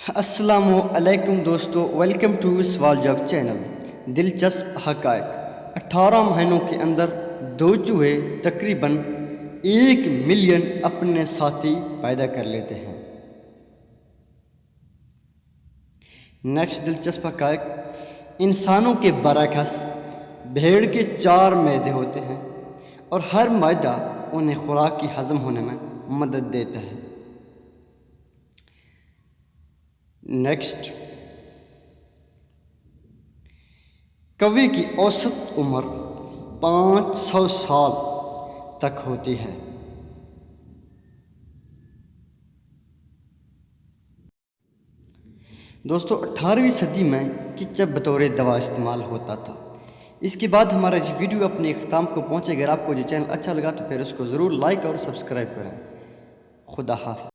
अस्सलामु अलैकुम दोस्तों, वेलकम टू सवाल जवाब चैनल। दिलचस्प हक़ाइक़। 18 महीनों के अंदर 2 चूहे तकरीबन 1 मिलियन अपने साथी पैदा कर लेते हैं। नेक्स्ट दिलचस्प हक़ाइक़। इंसानों के बरअक्स भेड़ के 4 मैदे होते हैं और हर मैदा उन्हें खुराक की हज़म होने में मदद देता है। नेक्स्ट, कौवे की औसत उम्र 500 साल तक होती है। दोस्तों, 18वीं सदी में केचप बतौर दवा इस्तेमाल होता था। इसके बाद हमारा ये वीडियो अपने इख्तिताम को पहुँचे। अगर आपको ये चैनल अच्छा लगा तो फिर उसको ज़रूर लाइक और सब्सक्राइब करें। खुदा हाफ़िज़।